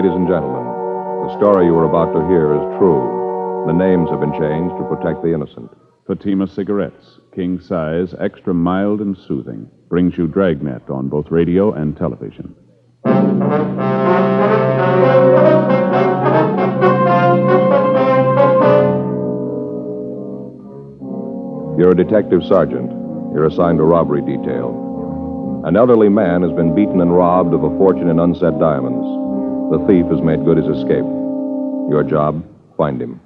ladies and gentlemen. The story you are about to hear is true. The names have been changed to protect the innocent. Fatima Cigarettes, king size, extra mild and soothing, brings you Dragnet on both radio and television. You're a detective sergeant. You're assigned to robbery detail. An elderly man has been beaten and robbed of a fortune in unset diamonds. The thief has made good his escape. Your job, find him.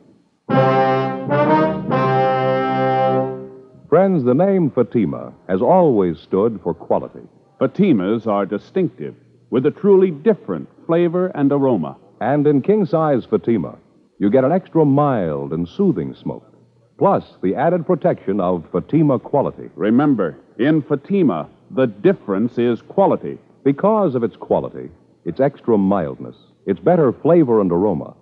Friends, the name Fatima has always stood for quality. Fatimas are distinctive, with a truly different flavor and aroma. And in king-size Fatima, you get an extra mild and soothing smoke, plus the added protection of Fatima quality. Remember, in Fatima, the difference is quality. Because of its quality, its extra mildness, its better flavor and aroma,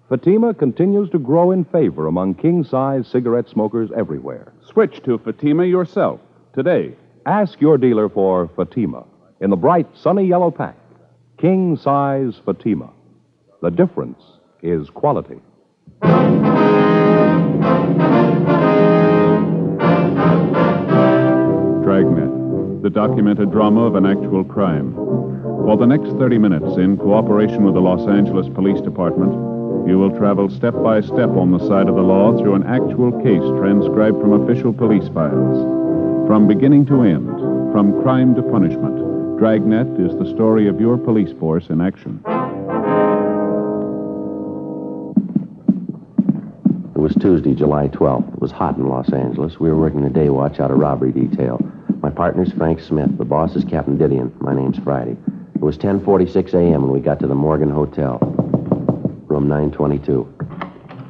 Fatima continues to grow in favor among king-size cigarette smokers everywhere. Switch to Fatima yourself today. Ask your dealer for Fatima in the bright, sunny yellow pack. King-size Fatima. The difference is quality. Dragnet, the documented drama of an actual crime. For the next 30 minutes, in cooperation with the Los Angeles Police Department, you will travel step by step on the side of the law through an actual case transcribed from official police files. From beginning to end, from crime to punishment, Dragnet is the story of your police force in action. It was Tuesday, July 12th. It was hot in Los Angeles. We were working the day watch out of robbery detail. My partner's Frank Smith. The boss is Captain Didion. My name's Friday. It was 10:46 a.m. when we got to the Morgan Hotel. Room 922.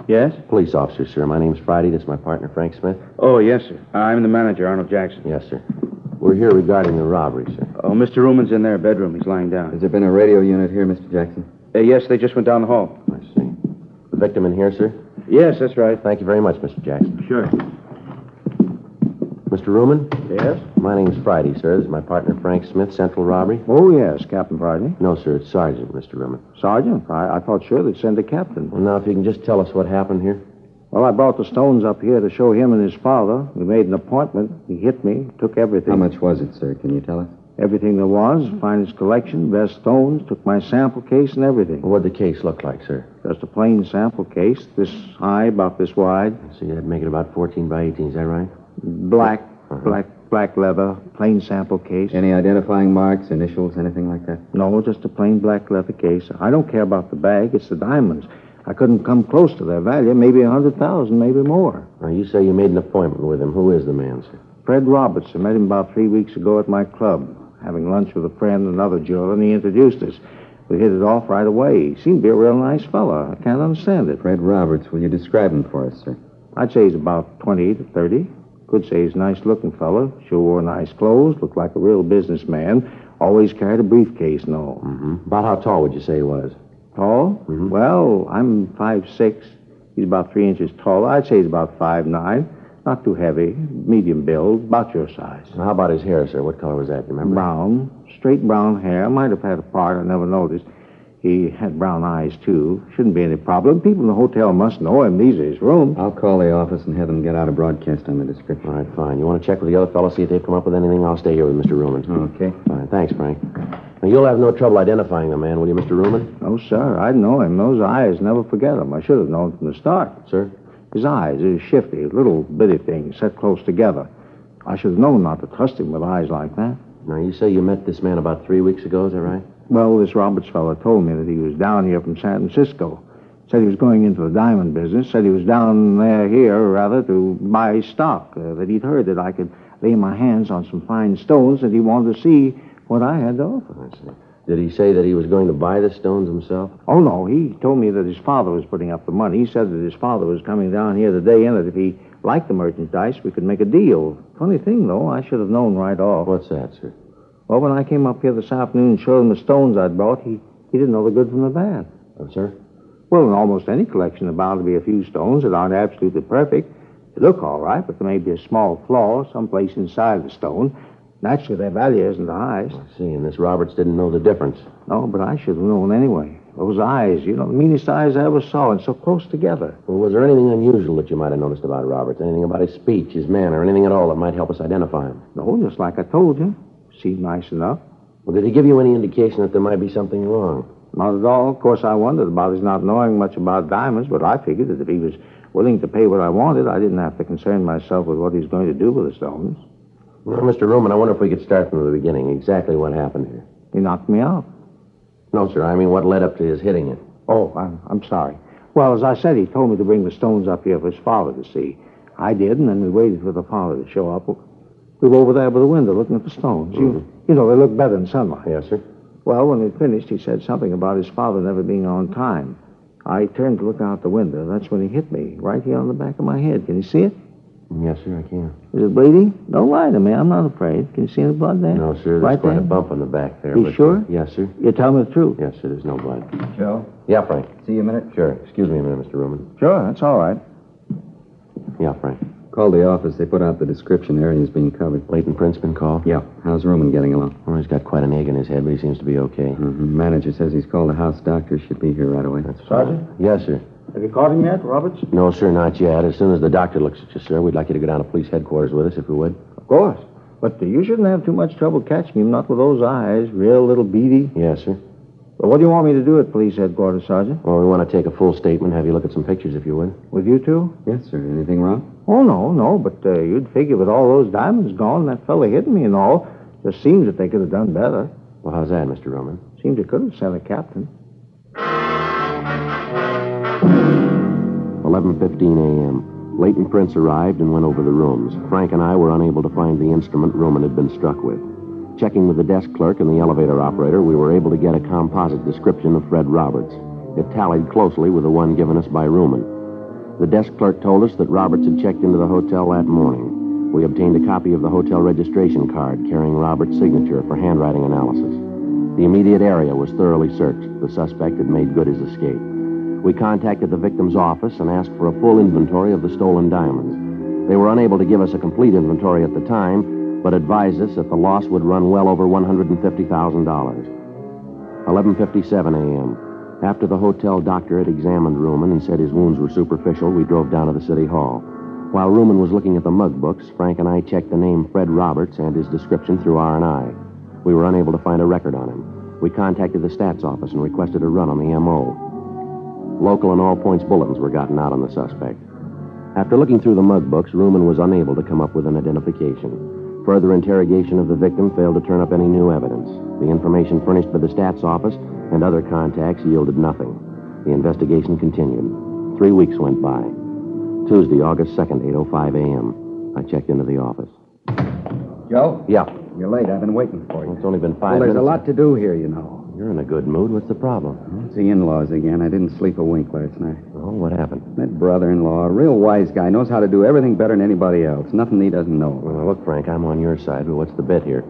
Yes? Police officer, sir. My name's Friday. This is my partner, Frank Smith. Oh, yes, sir. I'm the manager, Arnold Jackson. Yes, sir. We're here regarding the robbery, sir. Oh, Mr. Ruman's in their bedroom. He's lying down. Has there been a radio unit here, Mr. Jackson? Yes, they just went down the hall. I see. The victim in here, sir? Yes, that's right. Thank you very much, Mr. Jackson. Sure. Mr. Ruman? Yes? My name's Friday, sir. This is my partner, Frank Smith, Central Robbery. Oh, yes, Captain Friday. No, sir, it's Sergeant, Mr. Ruman. Sergeant? I thought sure they'd send a captain. Well, now, if you can just tell us what happened here. Well, I brought the stones up here to show him and his father. We made an appointment. He hit me, took everything. How much was it, sir? Can you tell us? Everything there was, finest collection, best stones, took my sample case and everything. What'd the case look like, sir? Just a plain sample case, this high, about this wide. So that'd make it about 14 by 18, is that right? Black, black leather, plain sample case. Any identifying marks, initials, anything like that? No, just a plain black leather case. I don't care about the bag, it's the diamonds. I couldn't come close to their value, maybe 100,000, maybe more. Now, you say you made an appointment with him. Who is the man, sir? Fred Roberts. I met him about 3 weeks ago at my club, having lunch with a friend, another jeweler, and he introduced us. We hit it off right away. He seemed to be a real nice fella. I can't understand it. Fred Roberts. Will you describe him for us, sir? I'd say he's about 20 to 30. Could say he's a nice-looking fella. Sure wore nice clothes. Looked like a real businessman. Always carried a briefcase and all. Mm-hmm. About how tall would you say he was? Tall? Mm-hmm. Well, I'm 5'6". He's about 3 inches taller. I'd say he's about 5'9". Not too heavy. Medium build. About your size. Now, how about his hair, sir? What color was that? You remember? Brown. Straight brown hair. Might have had a part. I never noticed. He had brown eyes, too. Shouldn't be any problem. People in the hotel must know him. These are his rooms. I'll call the office and have them get out a broadcast on the description. All right, fine. You want to check with the other fellows, see if they've come up with anything? I'll stay here with Mr. Ruman. Okay. Fine. Thanks, Frank. Now, you'll have no trouble identifying the man, will you, Mr. Ruman? No, sir. I'd know him. Those eyes, never forget them. I should have known from the start. Sir? His eyes are shifty, little bitty things set close together. I should have known not to trust him with eyes like that. Now, you say you met this man about 3 weeks ago, is that right? Well, this Roberts fellow told me that he was down here from San Francisco. Said he was going into the diamond business. Said he was down here, to buy stock. That he'd heard that I could lay my hands on some fine stones, and he wanted to see what I had to offer. I see. Did he say that he was going to buy the stones himself? Oh, no. He told me that his father was putting up the money. He said that his father was coming down here today, and that if he liked the merchandise, we could make a deal. Funny thing, though, I should have known right off. What's that, sir? Well, when I came up here this afternoon and showed him the stones I'd brought, he didn't know the good from the bad. Oh, sir? Well, in almost any collection, there are bound to be a few stones that aren't absolutely perfect. They look all right, but there may be a small flaw someplace inside the stone. Naturally, their value isn't the highest. I see, and this Roberts didn't know the difference. No, but I should have known anyway. Those eyes, the meanest eyes I ever saw, and so close together. Well, was there anything unusual that you might have noticed about Roberts? Anything about his speech, his manner, anything at all that might help us identify him? No, just like I told you. Seemed nice enough. Well, did he give you any indication that there might be something wrong? Not at all. Of course, I wondered about his not knowing much about diamonds, but I figured that if he was willing to pay what I wanted, I didn't have to concern myself with what he's going to do with the stones. Well, Mr. Ruman, I wonder if we could start from the beginning. Exactly what happened here. He knocked me out. No, sir. I mean, what led up to his hitting you? Oh, I'm sorry. Well, as I said, he told me to bring the stones up here for his father to see. I did, and then we waited for the father to show up. We were over there by the window looking at the stones. They look better in sunlight. Yes, sir. Well, when we finished, he said something about his father never being on time. I turned to look out the window. That's when he hit me, right here on the back of my head. Can you see it? Yes, sir, I can. Is it bleeding? Don't lie to me. I'm not afraid. Can you see the blood there? No, sir. There's right quite there? a bump on the back there. You sure? Yes, sir. You tell me the truth. Yes, sir. There's no blood. Joe? Yeah, Frank. See you a minute? Sure. Excuse me a minute, Mr. Ruman. Sure, that's all right. Yeah, Frank. Called the office. They put out the description. Area's being covered. Leighton Prince been called? Yeah. How's Roman getting along? Well, he's got quite an egg in his head, but he seems to be okay. Manager says he's called the house doctor. Should be here right away. Sergeant? Yes, sir. Have you caught him yet, Roberts? No, sir, not yet. As soon as the doctor looks at you, sir, we'd like you to go down to police headquarters with us, if you would. Of course. But you shouldn't have too much trouble catching him, not with those eyes. Real little beady. Yes, sir. But what do you want me to do at police headquarters, Sergeant? Well, we want to take a full statement, have you look at some pictures, if you would. With you two? Yes, sir. Anything wrong? Oh, no. But you'd figure with all those diamonds gone, that fella hitting me and all, just seems that they could have done better. Well, how's that, Mr. Roman? Seems they could have sent a captain. 11:15 a.m. Leighton Prince arrived and went over the rooms. Frank and I were unable to find the instrument Roman had been struck with. Checking with the desk clerk and the elevator operator, we were able to get a composite description of Fred Roberts. It tallied closely with the one given us by Ruman. The desk clerk told us that Roberts had checked into the hotel that morning. We obtained a copy of the hotel registration card carrying Roberts' signature for handwriting analysis. The immediate area was thoroughly searched. The suspect had made good his escape. We contacted the victim's office and asked for a full inventory of the stolen diamonds. They were unable to give us a complete inventory at the time, but advised us that the loss would run well over $150,000. 11:57 a.m. After the hotel doctor had examined Ruman and said his wounds were superficial, we drove down to the city hall. While Ruman was looking at the mug books, Frank and I checked the name Fred Roberts and his description through R&I. We were unable to find a record on him. We contacted the stats office and requested a run on the M.O. Local and all points bulletins were gotten out on the suspect. After looking through the mug books, Ruman was unable to come up with an identification. Further interrogation of the victim failed to turn up any new evidence. The information furnished by the stats office and other contacts yielded nothing. The investigation continued. 3 weeks went by. Tuesday, August 2nd, 8:05 a.m. I checked into the office. Joe? Yeah. You're late. I've been waiting for you. It's only been 5 Well, minutes. there's a lot to do here, you know. You're in a good mood. What's the problem? It's the in-laws again. I didn't sleep a wink last night. Oh, what happened? That brother-in-law, a real wise guy, knows how to do everything better than anybody else. Nothing he doesn't know. Well, look, Frank, I'm on your side, but what's the bit here?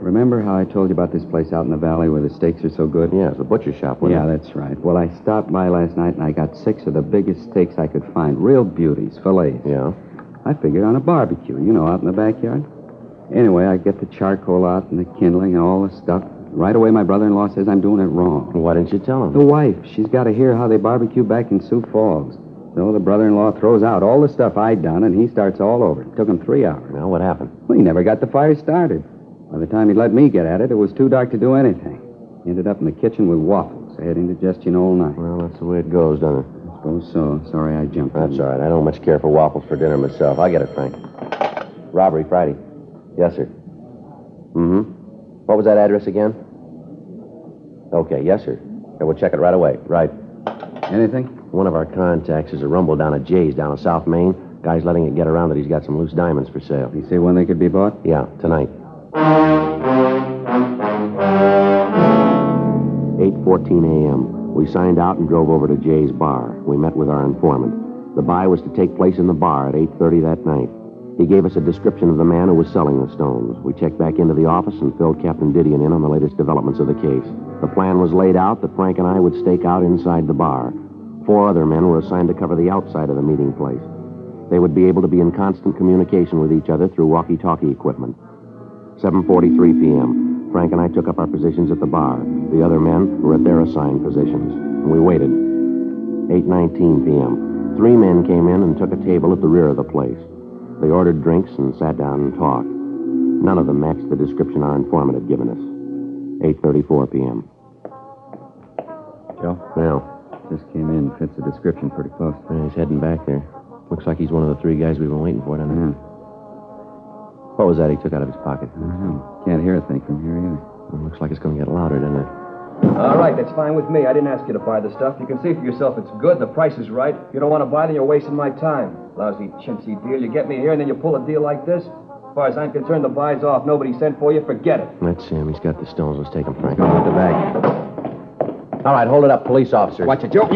Remember how I told you about this place out in the valley where the steaks are so good? Yeah, it's the butcher shop, wasn't Yeah, it? that's right. Well, I stopped by last night and I got 6 of the biggest steaks I could find. Real beauties, fillets. Yeah? I figured on a barbecue, out in the backyard. Anyway, I get the charcoal out and the kindling and all the stuff. Right away, my brother-in-law says I'm doing it wrong. Why didn't you tell him? The wife, she's got to hear how they barbecue back in Sioux Falls. So the brother-in-law throws out all the stuff I'd done, and he starts all over. It took him 3 hours. Well, what happened? Well, he never got the fire started. By the time he let me get at it, it was too dark to do anything. He ended up in the kitchen with waffles. I had indigestion all night. Well, that's the way it goes, doesn't it? I suppose so. Sorry I jumped That's in. all right. I don't much care for waffles for dinner myself. I get it, Frank. Robbery, Friday. Yes, sir. Mm-hmm. What was that address again? Okay, yes, sir. Okay, we'll check it right away. Right. Anything? One of our contacts is a rumble down at Jay's down in South Main. Guy's letting it get around that he's got some loose diamonds for sale. You say when they could be bought? Yeah, tonight. 8:14 a.m. We signed out and drove over to Jay's bar. We met with our informant. The buy was to take place in the bar at 8:30 that night. He gave us a description of the man who was selling the stones. We checked back into the office and filled Captain Didion in on the latest developments of the case. The plan was laid out that Frank and I would stake out inside the bar. 4 other men were assigned to cover the outside of the meeting place. They would be able to be in constant communication with each other through walkie-talkie equipment. 7:43 p.m. Frank and I took up our positions at the bar. The other men were at their assigned positions. And we waited. 8:19 p.m. 3 men came in and took a table at the rear of the place. They ordered drinks and sat down and talked. None of them matched the description our informant had given us. 8:34 p.m. Joe? Well, Just came in. Fits the description pretty close. he's heading back there. Looks like he's one of the 3 guys we've been waiting for, doesn't he? Yeah. What was that he took out of his pocket? I don't know. Can't hear a thing from here either. Well, looks like it's going to get louder, doesn't it? All right, that's fine with me. I didn't ask you to buy the stuff. You can see for yourself it's good, the price is right. If you don't want to buy it, then you're wasting my time. Lousy, chintzy deal. You get me here, and then you pull a deal like this? As far as I'm concerned, the buy's off. Nobody sent for you. Forget it. That's him. He's got the stones. Let's take him, Frank. I'll put the bag. All right, hold it up, police officers. Watch it, Joe. All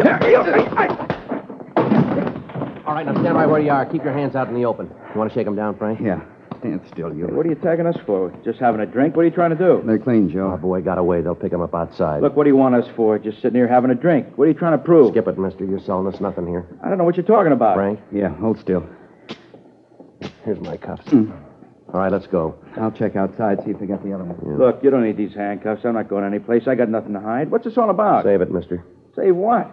right, now stand right where you are. Keep your hands out in the open. You want to shake him down, Frank? Yeah. Stand still, you. What are you tagging us for? Just having a drink? What are you trying to do? They're clean, Oh, Joe. boy, got away. They'll pick him up outside. Look, what do you want us for? Just sitting here having a drink. What are you trying to prove? Skip it, mister. You're selling us nothing here. I don't know what you're talking about. Frank, Yeah, hold still. here's my cuffs. All right, let's go. I'll check outside, see if they got the other one. Yeah. Look, you don't need these handcuffs. I'm not going anyplace. I got nothing to hide. What's this all about? Save it, mister. Say what?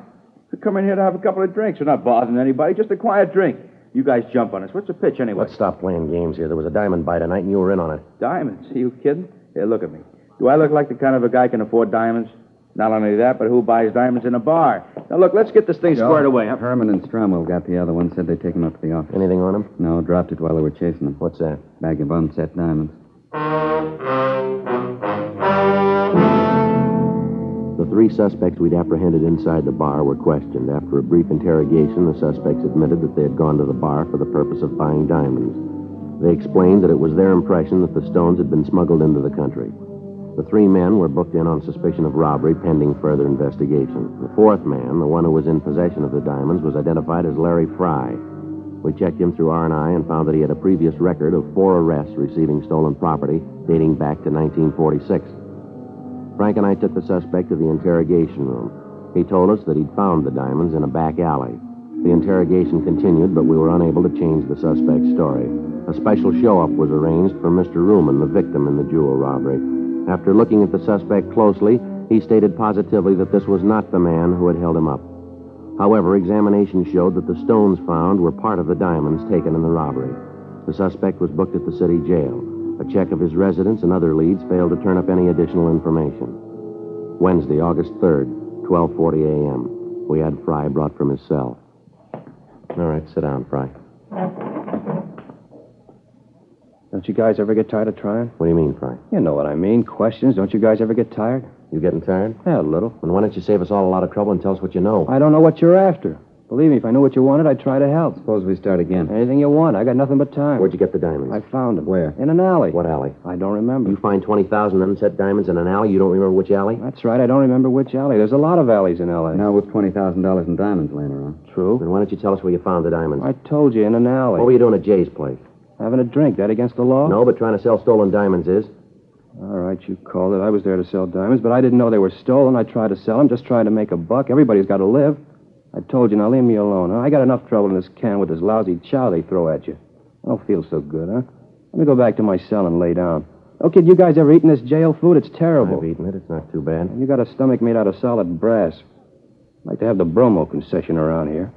We come in here to have a couple of drinks. We're not bothering anybody. Just a quiet drink. You guys jump on us. What's the pitch anyway? Let's stop playing games here. There was a diamond buy tonight, and you were in on it. Diamonds? Are you kidding? Here, look at me. Do I look like the kind of a guy can afford diamonds? Not only that, but who buys diamonds in a bar? Now, look, let's get this thing squared away. Huh? Herman and Stromwell got the other one. Said they'd take him up to the office. Anything on him? No, dropped it while they were chasing him. What's that? Bag of unset diamonds. The 3 suspects we'd apprehended inside the bar were questioned. After a brief interrogation, the suspects admitted that they had gone to the bar for the purpose of buying diamonds. They explained that it was their impression that the stones had been smuggled into the country. The 3 men were booked in on suspicion of robbery pending further investigation. The 4th man, the one who was in possession of the diamonds, was identified as Larry Fry. We checked him through R&I and found that he had a previous record of 4 arrests receiving stolen property dating back to 1946. Frank and I took the suspect to the interrogation room. He told us that he'd found the diamonds in a back alley. The interrogation continued, but we were unable to change the suspect's story. A special show-up was arranged for Mr. Ruman, the victim in the jewel robbery. After looking at the suspect closely, he stated positively that this was not the man who had held him up. However, examination showed that the stones found were part of the diamonds taken in the robbery. The suspect was booked at the city jail. A check of his residence and other leads failed to turn up any additional information. Wednesday, August 3rd, 12:40 a.m. We had Fry brought from his cell. All right, sit down, Fry. Don't you guys ever get tired of trying? What do you mean, Fry? You know what I mean. Questions. Don't you guys ever get tired? You getting tired? Yeah, a little. Then why don't you save us all a lot of trouble and tell us what you know? I don't know what you're after. Believe me, if I knew what you wanted, I'd try to help. Suppose we start again. Anything you want. I got nothing but time. Where'd you get the diamonds? I found them. Where? In an alley. What alley? I don't remember. You find 20,000 unset diamonds in an alley? You don't remember which alley? That's right. I don't remember which alley. There's a lot of alleys in L.A. Now with $20,000 in diamonds laying around. True. Then why don't you tell us where you found the diamonds? I told you, in an alley. What were you doing at Jay's place? Having a drink. That against the law? No, but trying to sell stolen diamonds is. All right, you called it. I was there to sell diamonds, but I didn't know they were stolen. I tried to sell them, just trying to make a buck. Everybody's got to live. I told you, now leave me alone, huh? I got enough trouble in this can with this lousy chow they throw at you. I don't feel so good, huh? Let me go back to my cell and lay down. Oh, kid, you guys ever eaten this jail food? It's terrible. I've eaten it. It's not too bad. You got a stomach made out of solid brass. I'd like to have the bromo concession around here.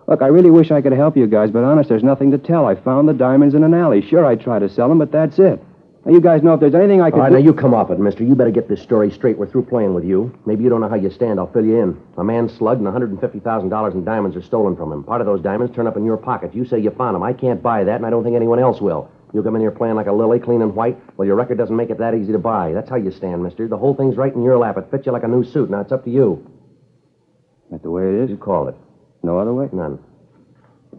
Look, I really wish I could help you guys, but honest, there's nothing to tell. I found the diamonds in an alley. Sure, I tried to sell them, but that's it. Now, you guys know if there's anything I can All right, do... now you come off it, mister. You better get this story straight. We're through playing with you. Maybe you don't know how you stand. I'll fill you in. A man slugged and $150,000 in diamonds are stolen from him. Part of those diamonds turn up in your pocket. You say you found them. I can't buy that, and I don't think anyone else will. You come in here playing like a lily, clean and white. Well, your record doesn't make it that easy to buy. That's how you stand, mister. The whole thing's right in your lap. It fits you like a new suit. Now, it's up to you. That the way it is? You called it. No other way? None.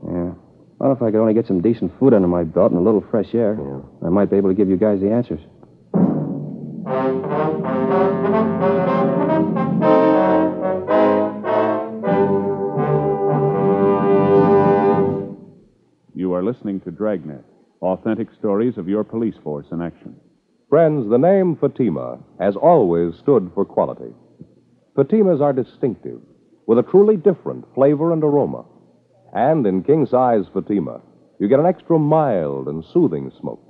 Yeah. Well, if I could only get some decent food under my belt and a little fresh air, I might be able to give you guys the answers. You are listening to Dragnet, authentic stories of your police force in action. Friends, the name Fatima has always stood for quality. Fatimas are distinctive, with a truly different flavor and aroma. And in king-size Fatima, you get an extra mild and soothing smoke.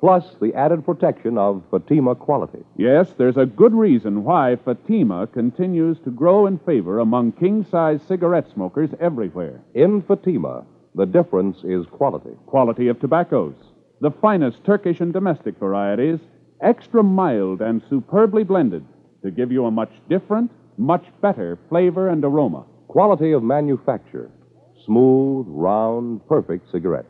plus the added protection of Fatima quality. Yes, there's a good reason why Fatima continues to grow in favor among king-size cigarette smokers everywhere. In Fatima, the difference is quality. Quality of tobaccos. The finest Turkish and domestic varieties, extra mild and superbly blended to give you a much different, much better flavor and aroma. Quality of manufacture. Smooth, round, perfect cigarettes.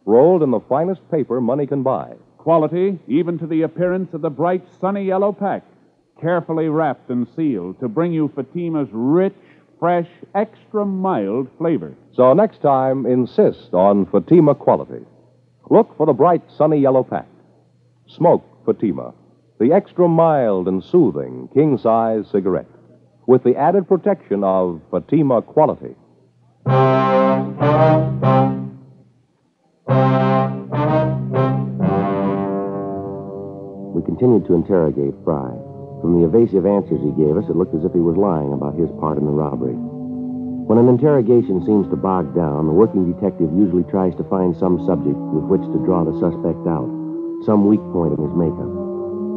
Rolled in the finest paper money can buy. Quality, even to the appearance of the bright, sunny yellow pack, carefully wrapped and sealed to bring you Fatima's rich, fresh, extra mild flavor. So next time, insist on Fatima quality. Look for the bright, sunny yellow pack. Smoke Fatima, the extra mild and soothing king-size cigarette, with the added protection of Fatima quality. We continued to interrogate Fry. From the evasive answers he gave us, it looked as if he was lying about his part in the robbery. When an interrogation seems to bog down, the working detective usually tries to find some subject with which to draw the suspect out, some weak point in his makeup.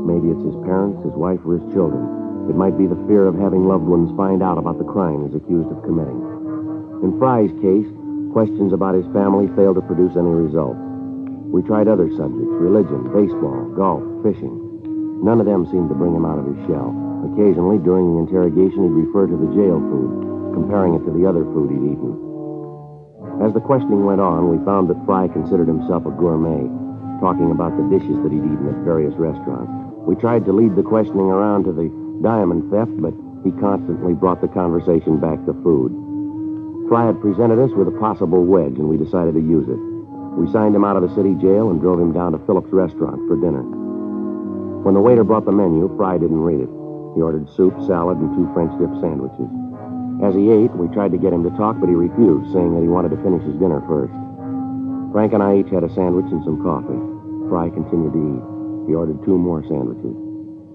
Maybe it's his parents, his wife, or his children. It might be the fear of having loved ones find out about the crime he's accused of committing. In Fry's case, questions about his family failed to produce any results. We tried other subjects, religion, baseball, golf, fishing. None of them seemed to bring him out of his shell. Occasionally, during the interrogation, he'd refer to the jail food, comparing it to the other food he'd eaten. As the questioning went on, we found that Fry considered himself a gourmet, talking about the dishes that he'd eaten at various restaurants. We tried to lead the questioning around to the diamond theft, but he constantly brought the conversation back to food. Fry had presented us with a possible wedge, and we decided to use it. We signed him out of the city jail and drove him down to Phillips' restaurant for dinner. When the waiter brought the menu, Fry didn't read it. He ordered soup, salad, and 2 French dip sandwiches. As he ate, we tried to get him to talk, but he refused, saying that he wanted to finish his dinner first. Frank and I each had a sandwich and some coffee. Fry continued to eat. He ordered 2 more sandwiches.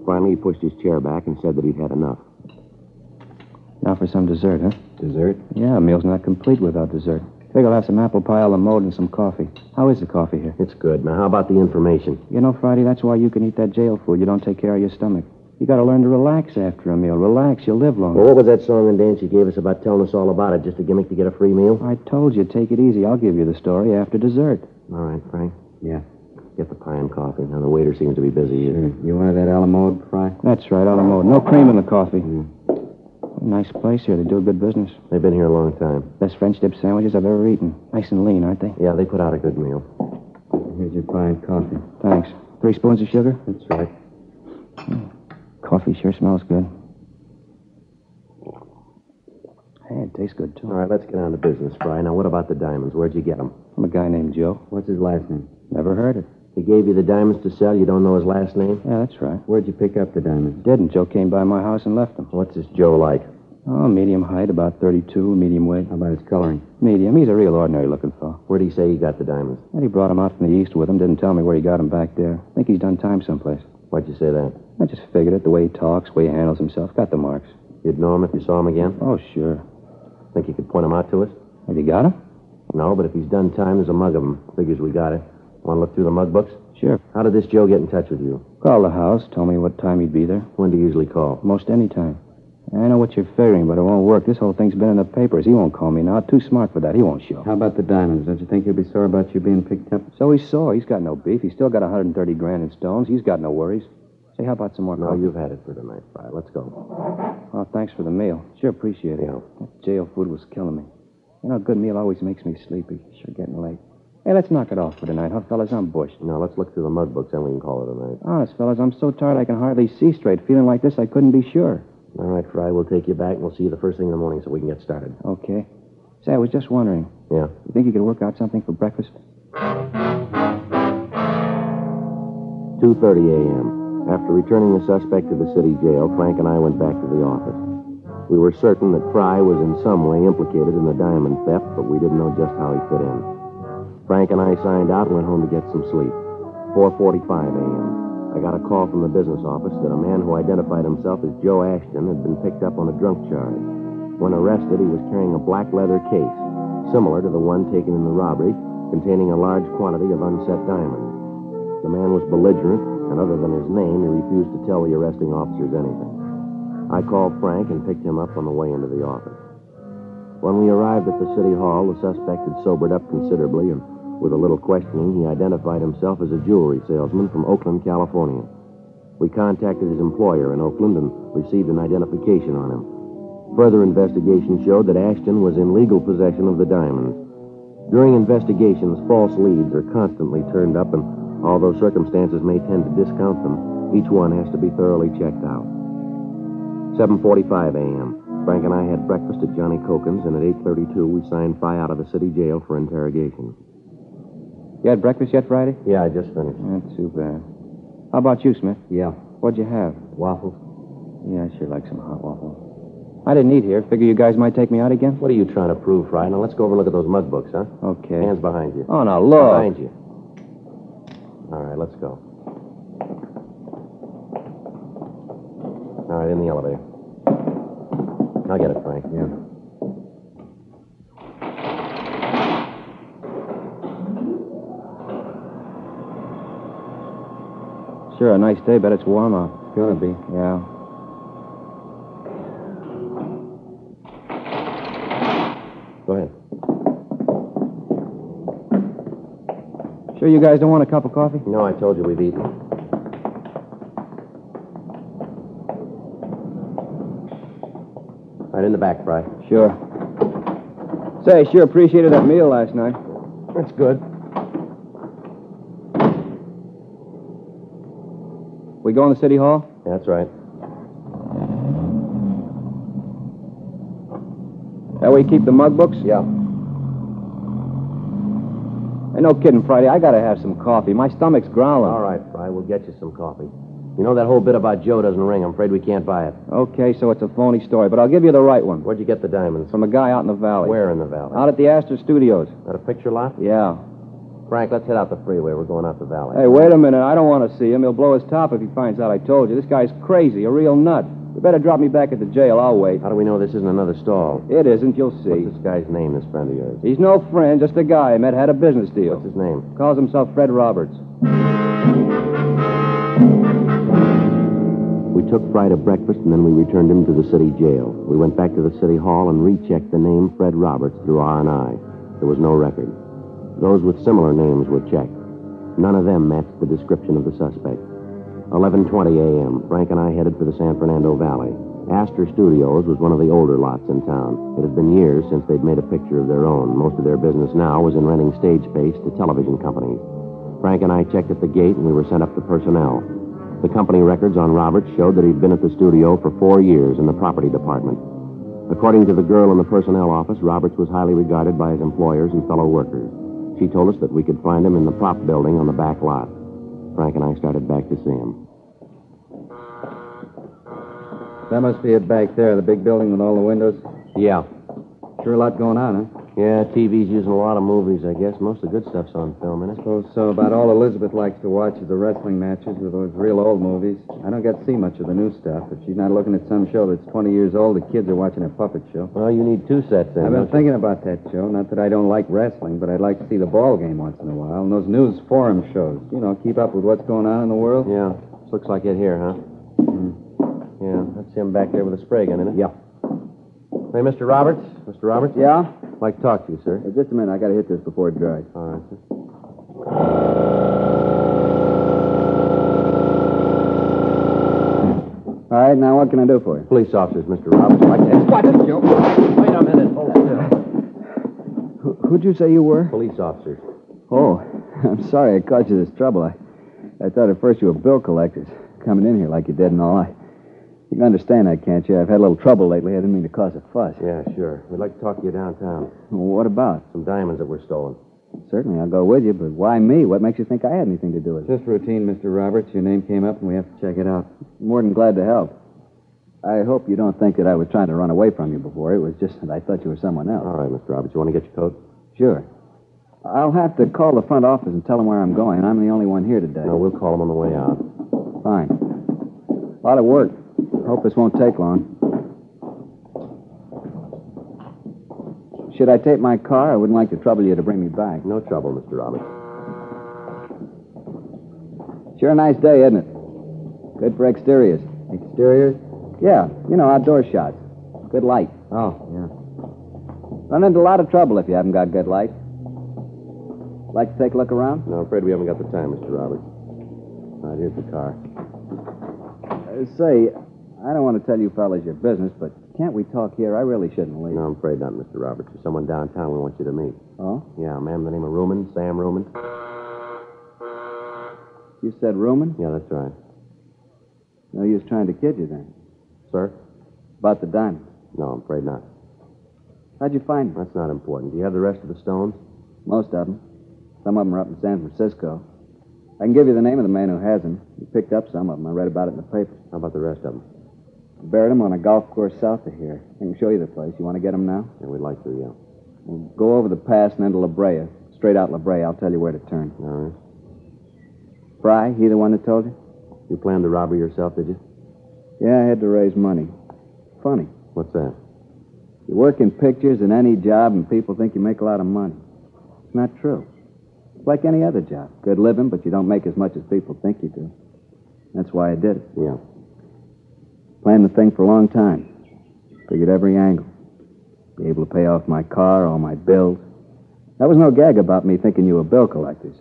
Finally, he pushed his chair back and said that he'd had enough. Now for some dessert, huh? Dessert? Yeah, a meal's not complete without dessert. Figure I'll have some apple pie a la mode and some coffee. How is the coffee here? It's good. Now, how about the information? You know, Friday, that's why you can eat that jail food. You don't take care of your stomach. You got to learn to relax after a meal. Relax, you'll live longer. Well, what was that song and dance you gave us about telling us all about it? Just a gimmick to get a free meal? I told you, take it easy. I'll give you the story after dessert. All right, Frank. Yeah. Get the pie and coffee. Now, the waiter seems to be busy. You wanted that a la mode, Fry? That's right, a la mode. No cream in the coffee. Nice place here. They do a good business. They've been here a long time. Best French dip sandwiches I've ever eaten. Nice and lean, aren't they? Yeah, they put out a good meal. Here's your pie and coffee. Thanks. 3 spoons of sugar? That's right. Coffee sure smells good. Hey, it tastes good, too. All right, let's get on to business, Fry. Now, what about the diamonds? Where'd you get them? From a guy named Joe. What's his last name? Never heard it. He gave you the diamonds to sell. You don't know his last name? Yeah, that's right. Where'd you pick up the diamonds? Didn't. Joe came by my house and left them. What's this Joe like? Oh, medium height, about 32, medium weight. How about his coloring? Medium. He's a real ordinary looking fellow. Where'd he say he got the diamonds? And he brought them out from the east with him. Didn't tell me where he got them back there. Think he's done time someplace. Why'd you say that? I just figured it. The way he talks, the way he handles himself. Got the marks. You'd know him if you saw him again? Oh, sure. Think you could point him out to us? Have you got him? No, but if he's done time, there's a mug of him. Figures we got it. Want to look through the mug books? Sure. How did this Joe get in touch with you? Called the house. Told me what time he'd be there. When do you usually call? Most any time. I know what you're figuring, but it won't work. This whole thing's been in the papers. He won't call me now. Too smart for that. He won't show. How about the diamonds? Don't you think he'll be sore about you being picked up? So he's sore. He's got no beef. He's still got 130 grand in stones. He's got no worries. Say, how about some more No, coffee? you've had it for tonight, Fry. Let's go. Well, thanks for the meal. Sure appreciate it. Yeah. That jail food was killing me. You know, a good meal always makes me sleepy. Sure getting late. Hey, let's knock it off for tonight, huh, fellas? I'm bushed. No, let's look through the mug books, then we can call it a night. Honest, fellas, I'm so tired I can hardly see straight. Feeling like this, I couldn't be sure. All right, Fry, we'll take you back, and we'll see you the first thing in the morning so we can get started. Okay. Say, I was just wondering. Yeah? You think you could work out something for breakfast? 2:30 a.m. After returning the suspect to the city jail, Frank and I went back to the office. We were certain that Fry was in some way implicated in the diamond theft, but we didn't know just how he fit in. Frank and I signed out and went home to get some sleep. 4:45 a.m. I got a call from the business office that a man who identified himself as Joe Ashton had been picked up on a drunk charge. When arrested, he was carrying a black leather case, similar to the one taken in the robbery, containing a large quantity of unset diamonds. The man was belligerent, and other than his name, he refused to tell the arresting officers anything. I called Frank and picked him up on the way into the office. When we arrived at the city hall, the suspect had sobered up considerably, and with a little questioning, he identified himself as a jewelry salesman from Oakland, California. We contacted his employer in Oakland and received an identification on him. Further investigation showed that Ashton was in legal possession of the diamonds. During investigations, false leads are constantly turned up, and although circumstances may tend to discount them, each one has to be thoroughly checked out. 7:45 a.m. Frank and I had breakfast at Johnny Cokin's, and at 8:32 we signed Fry out of the city jail for interrogation. You had breakfast yet, Friday? Yeah, I just finished. Not too bad. How about you, Smith? Yeah. What'd you have? Waffles? Yeah, I sure like some hot waffles. I didn't eat here. Figure you guys might take me out again? What are you trying to prove, Fry? Now, let's go over and look at those mug books, huh? Okay. Hands behind you. Oh, now, look. Behind you. All right, let's go. All right, in the elevator. I'll get it, Frank. Yeah. Sure, a nice day. Bet it's warm out. Gonna be. Yeah. Go ahead. Sure you guys don't want a cup of coffee? No, I told you we've eaten. Right in the back, Fry. Sure. Say, sure appreciated that meal last night. That's good. We going to City Hall? That's right. That way you keep the mug books? Yeah. Hey, no kidding, Friday. I gotta have some coffee. My stomach's growling. All right, Fry, we'll get you some coffee. You know that whole bit about Joe doesn't ring. I'm afraid we can't buy it. Okay, so it's a phony story, but I'll give you the right one. Where'd you get the diamonds? From a guy out in the valley. Where in the valley? Out at the Astor Studios. At a picture lot? Yeah. Frank, let's head out the freeway. We're going out the valley. Hey, wait a minute. I don't want to see him. He'll blow his top if he finds out I told you. This guy's crazy, a real nut. You better drop me back at the jail. I'll wait. How do we know this isn't another stall? It isn't. You'll see. What's this guy's name, this friend of yours? He's no friend, just a guy I met, had a business deal. What's his name? Calls himself Fred Roberts. We took Fry to breakfast, and then we returned him to the city jail. We went back to the city hall and rechecked the name Fred Roberts through R&I. There was no record. Those with similar names were checked. None of them matched the description of the suspect. 11:20 a.m., Frank and I headed for the San Fernando Valley. Astor Studios was one of the older lots in town. It had been years since they'd made a picture of their own. Most of their business now was in renting stage space to television companies. Frank and I checked at the gate, and we were sent up to personnel. The company records on Roberts showed that he'd been at the studio for 4 years in the property department. According to the girl in the personnel office, Roberts was highly regarded by his employers and fellow workers. She told us that we could find him in the prop building on the back lot. Frank and I started back to see him. That must be it back there, the big building with all the windows. Yeah. Sure a lot going on, huh? Yeah, TV's using a lot of movies, I guess. Most of the good stuff's on film, isn't it? Suppose so. About all Elizabeth likes to watch is the wrestling matches with those real old movies. I don't get to see much of the new stuff. If she's not looking at some show that's 20 years old, the kids are watching a puppet show. Well, you need 2 sets then. I've been don't you? thinking about that show. Not that I don't like wrestling, but I'd like to see the ball game once in a while. And those news forum shows. You know, keep up with what's going on in the world. Yeah. Looks like it here, huh? Yeah, that's him back there with a spray gun, isn't it? Yeah. Hey, Mr. Roberts? Mr. Roberts? Yeah? I'd like to talk to you, sir. Just a minute. I got to hit this before it dries. All right, sir. All right, now what can I do for you? Police officers, Mr. Roberts. I'd like to... What, Joe? Wait a minute. Hold still. Who'd you say you were? Police officers. Oh, I'm sorry I caused you this trouble. I thought at first you were bill collectors, coming in here like you did and all. You can understand that, can't you? I've had a little trouble lately. I didn't mean to cause a fuss. Yeah, sure. We'd like to talk to you downtown. What about? Some diamonds that were stolen. Certainly, I'll go with you, but why me? What makes you think I had anything to do with it? Just routine, Mr. Roberts. Your name came up, and we have to check it out. More than glad to help. I hope you don't think that I was trying to run away from you before. It was just that I thought you were someone else. All right, Mr. Roberts. You want to get your coat? Sure. I'll have to call the front office and tell them where I'm going. I'm the only one here today. No, we'll call them on the way out. Fine. A lot of work. Hope this won't take long. Should I take my car? I wouldn't like to trouble you to bring me back. No trouble, Mr. Roberts. Sure a nice day, isn't it? Good for exteriors. Exteriors? Yeah, outdoor shots. Good light. Oh, yeah. Run into a lot of trouble if you haven't got good light. Like to take a look around? No, I'm afraid we haven't got the time, Mr. Roberts. All right, here's the car. Say, I don't want to tell you fellas your business, but can't we talk here? I really shouldn't leave. No, I'm afraid not, Mr. Roberts. There's someone downtown we want you to meet. Oh? Yeah, a man by the name of Ruman, Sam Ruman. You said Ruman? Yeah, that's right. No use trying to kid you then. Sir? About the diamonds. No, I'm afraid not. How'd you find them? That's not important. Do you have the rest of the stones? Most of them. Some of them are up in San Francisco. I can give you the name of the man who has them. He picked up some of them. I read about it in the paper. How about the rest of them? Buried them on a golf course south of here. I can show you the place. You want to get them now? Yeah, we'd like to, yeah. We'll go over the pass and into La Brea. Straight out La Brea. I'll tell you where to turn. All right. Fry, he the one that told you? You planned the robbery yourself, did you? Yeah, I had to raise money. Funny. What's that? You work in pictures in any job and people think you make a lot of money. It's not true. It's like any other job. Good living, but you don't make as much as people think you do. That's why I did it. Yeah. Planned the thing for a long time. Figured every angle. Be able to pay off my car, all my bills. That was no gag about me thinking you were bill collectors.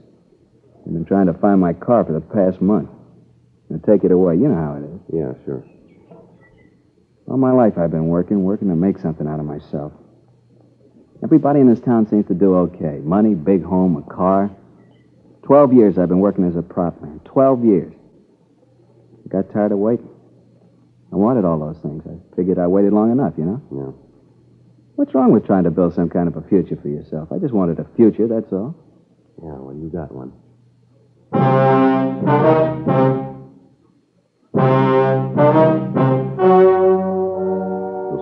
I've been trying to find my car for the past month. And take it away. You know how it is. Yeah, sure. All my life I've been working to make something out of myself. Everybody in this town seems to do okay. Money, big home, a car. 12 years I've been working as a prop man. 12 years. I got tired of waiting. I wanted all those things. I figured I waited long enough, you know? Yeah. What's wrong with trying to build some kind of a future for yourself? I just wanted a future, that's all. Yeah, well, you got one. The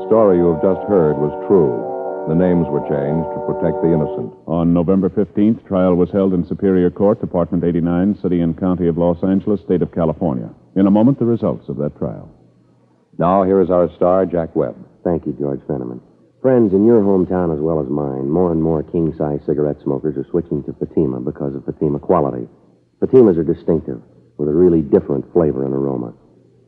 story you have just heard was true. The names were changed to protect the innocent. On November 15th, trial was held in Superior Court, Department 89, City and County of Los Angeles, State of California. In a moment, the results of that trial. Now, here is our star, Jack Webb. Thank you, George Fenneman. Friends, in your hometown as well as mine, more and more king-size cigarette smokers are switching to Fatima because of Fatima quality. Fatimas are distinctive, with a really different flavor and aroma.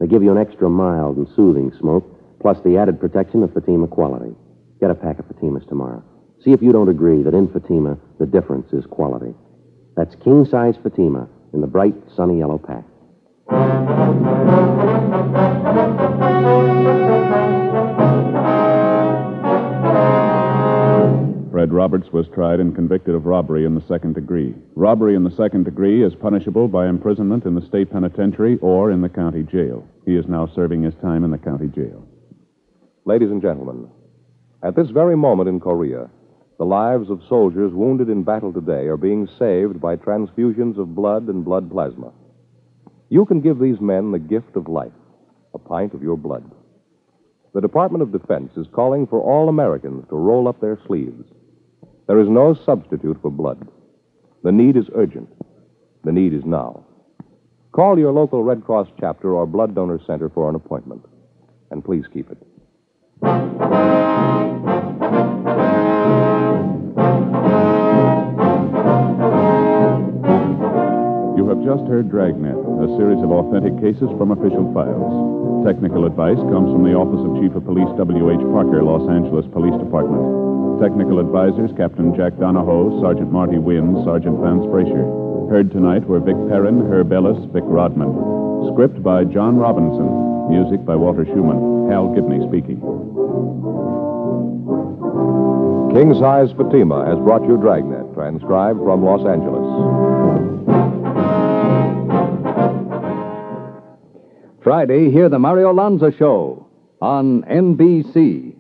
They give you an extra mild and soothing smoke, plus the added protection of Fatima quality. Get a pack of Fatimas tomorrow. See if you don't agree that in Fatima, the difference is quality. That's king-size Fatima in the bright, sunny yellow pack. Fred Roberts was tried and convicted of robbery in the second degree. Robbery in the second degree is punishable by imprisonment in the state penitentiary or in the county jail. He is now serving his time in the county jail. Ladies and gentlemen, at this very moment in Korea, the lives of soldiers wounded in battle today are being saved by transfusions of blood and blood plasma. You can give these men the gift of life, a pint of your blood. The Department of Defense is calling for all Americans to roll up their sleeves. There is no substitute for blood. The need is urgent. The need is now. Call your local Red Cross chapter or blood donor center for an appointment. And please keep it. You have just heard Dragnet, a series of authentic cases from official files. Technical advice comes from the Office of Chief of Police W.H. Parker, Los Angeles Police Department. Technical advisors, Captain Jack Donahoe, Sergeant Marty Wynn, Sergeant Vance Brasher. Heard tonight were Vic Perrin, Herb Ellis, Vic Rodman. Script by John Robinson. Music by Walter Schumann. Hal Gibney speaking. King Size Fatima has brought you Dragnet, transcribed from Los Angeles. Friday, hear the Mario Lanza Show on NBC.